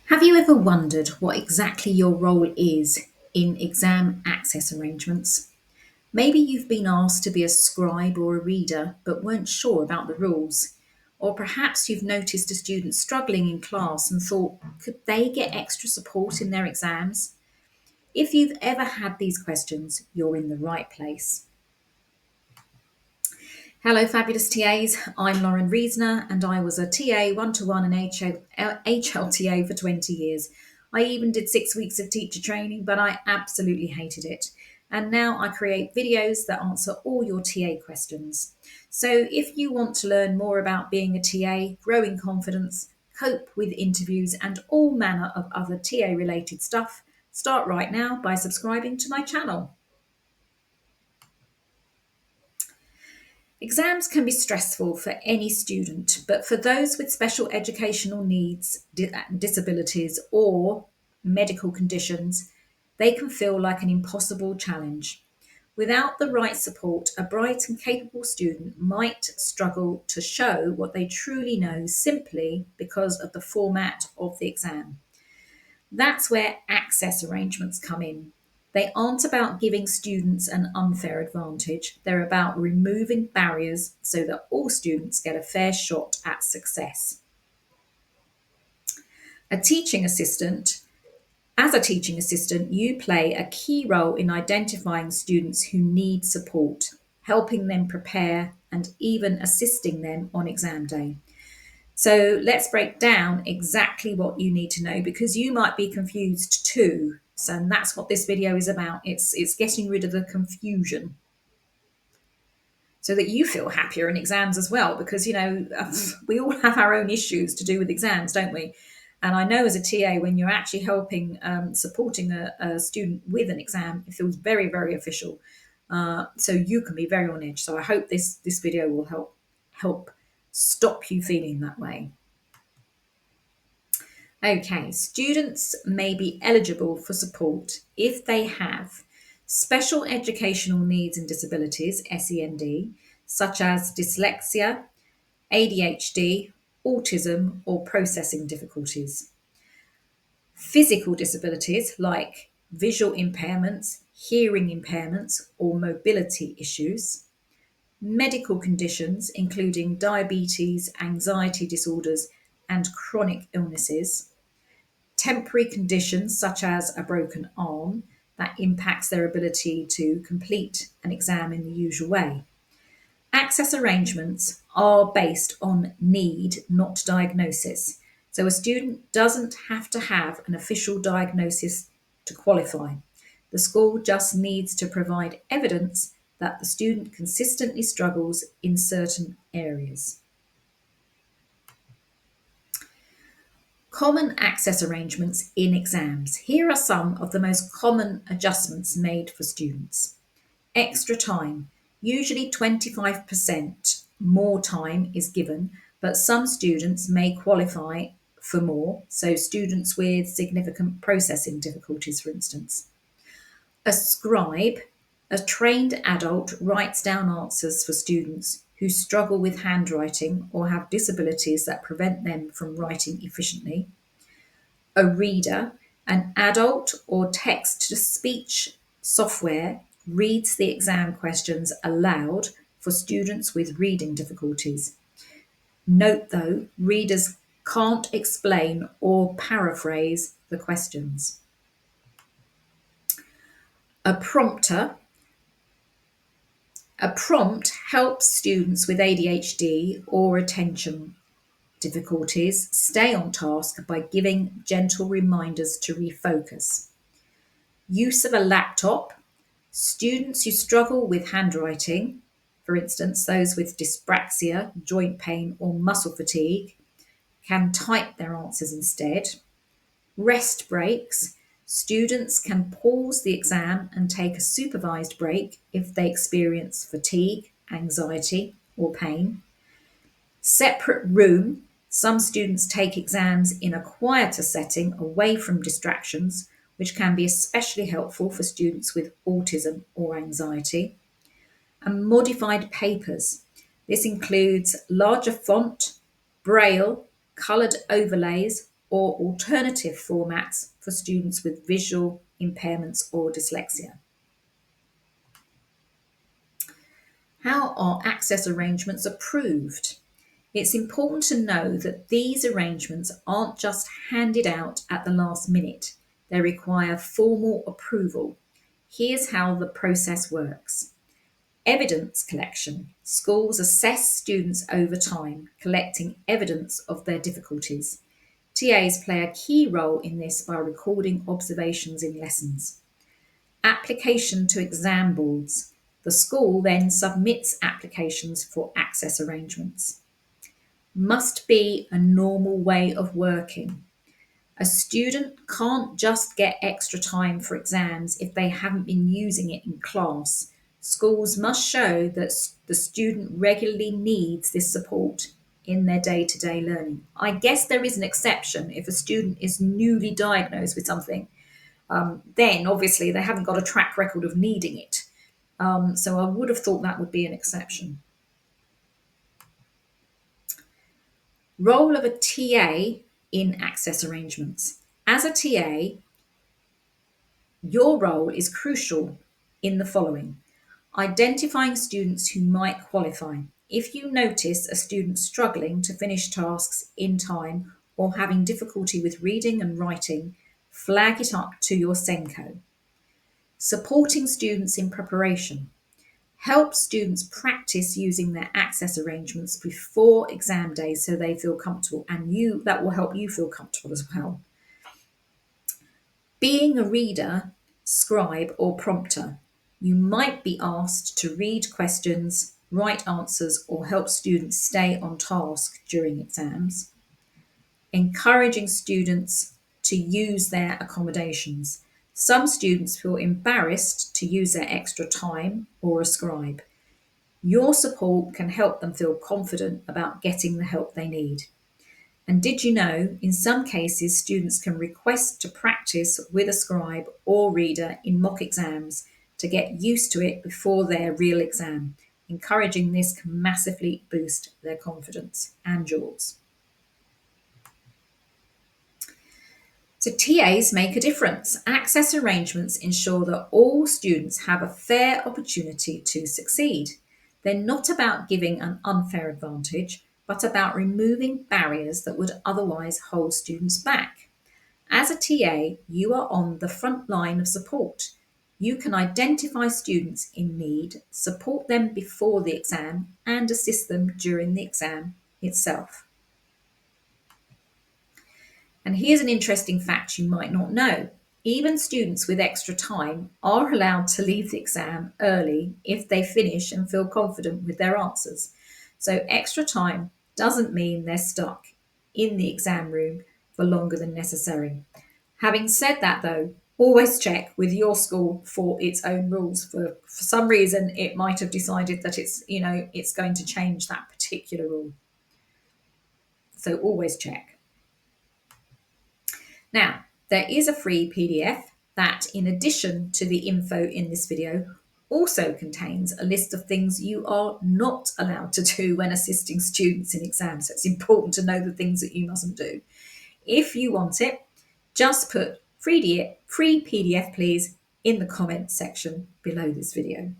Have you ever wondered what exactly your role is in exam access arrangements? Maybe you've been asked to be a scribe or a reader but weren't sure about the rules. Or perhaps you've noticed a student struggling in class and thought, could they get extra support in their exams? If you've ever had these questions, you're in the right place. Hello, fabulous TAs. I'm Lauren Reesner, and I was a TA one to one and HLTA for 20 years. I even did 6 weeks of teacher training, but I absolutely hated it. And now I create videos that answer all your TA questions. So if you want to learn more about being a TA, growing confidence, cope with interviews, and all manner of other TA related stuff, start right now by subscribing to my channel. Exams can be stressful for any student, but for those with special educational needs, disabilities, or medical conditions, they can feel like an impossible challenge. Without the right support, a bright and capable student might struggle to show what they truly know simply because of the format of the exam. That's where access arrangements come in. They aren't about giving students an unfair advantage, they're about removing barriers so that all students get a fair shot at success. A teaching assistant, as a teaching assistant, you play a key role in identifying students who need support, helping them prepare, and even assisting them on exam day. So let's break down exactly what you need to know because you might be confused too. So and that's what this video is about. It's getting rid of the confusion so that you feel happier in exams as well because we all have our own issues to do with exams, don't we? And I know as a TA, when you're actually helping supporting a student with an exam, it feels very, very official. So you can be very on edge. So I hope this video will help stop you feeling that way. Okay, students may be eligible for support if they have special educational needs and disabilities, SEND, such as dyslexia, ADHD, autism, or processing difficulties. Physical disabilities like visual impairments, hearing impairments, or mobility issues. Medical conditions, including diabetes, anxiety disorders, and chronic illnesses. Temporary conditions such as a broken arm that impacts their ability to complete an exam in the usual way. Access arrangements are based on need, not diagnosis. So a student doesn't have to have an official diagnosis to qualify. The school just needs to provide evidence that the student consistently struggles in certain areas. Common access arrangements in exams. Here are some of the most common adjustments made for students. Extra time. Usually 25% more time is given, but some students may qualify for more. So, students with significant processing difficulties, for instance. A scribe, a trained adult, writes down answers for students who struggle with handwriting or have disabilities that prevent them from writing efficiently. A reader, an adult or text to speech software, reads the exam questions aloud for students with reading difficulties. Note though, readers can't explain or paraphrase the questions. A prompter. A prompt helps students with ADHD or attention difficulties stay on task by giving gentle reminders to refocus. Use of a laptop. Students who struggle with handwriting, for instance, those with dyspraxia, joint pain, or muscle fatigue, can type their answers instead. Rest breaks. Students can pause the exam and take a supervised break if they experience fatigue, anxiety, or pain. Separate room. Some students take exams in a quieter setting away from distractions, which can be especially helpful for students with autism or anxiety. And modified papers. This includes larger font, braille, coloured overlays, or alternative formats for students with visual impairments or dyslexia. How are access arrangements approved? It's important to know that these arrangements aren't just handed out at the last minute, they require formal approval. Here's how the process works. Evidence collection. Schools assess students over time, collecting evidence of their difficulties. TAs play a key role in this by recording observations in lessons. Application to exam boards. The school then submits applications for access arrangements. Must be a normal way of working. A student can't just get extra time for exams if they haven't been using it in class. Schools must show that the student regularly needs this support in their day-to-day learning. I guess there is an exception if a student is newly diagnosed with something, then obviously they haven't got a track record of needing it. So I would have thought that would be an exception. Role of a TA in access arrangements. As a TA, your role is crucial in the following: identifying students who might qualify. If you notice a student struggling to finish tasks in time or having difficulty with reading and writing, flag it up to your SENCO. Supporting students in preparation. Help students practice using their access arrangements before exam days so they feel comfortable, and that will help you feel comfortable as well. Being a reader, scribe, or prompter, you might be asked to read questions, write answers, or help students stay on task during exams. Encouraging students to use their accommodations. Some students feel embarrassed to use their extra time or a scribe. Your support can help them feel confident about getting the help they need. And did you know, in some cases, students can request to practice with a scribe or reader in mock exams to get used to it before their real exam. Encouraging this can massively boost their confidence and yours. So TAs make a difference. Access arrangements ensure that all students have a fair opportunity to succeed. They're not about giving an unfair advantage, but about removing barriers that would otherwise hold students back. As a TA, you are on the front line of support. You can identify students in need, support them before the exam, and assist them during the exam itself. And here's an interesting fact you might not know. Even students with extra time are allowed to leave the exam early if they finish and feel confident with their answers. So extra time doesn't mean they're stuck in the exam room for longer than necessary. Having said that though, always check with your school for its own rules. For some reason, it might have decided that it's going to change that particular rule. So always check. Now, there is a free PDF that, in addition to the info in this video, also contains a list of things you are not allowed to do when assisting students in exams. So it's important to know the things that you mustn't do. If you want it, just put free PDF please in the comments section below this video.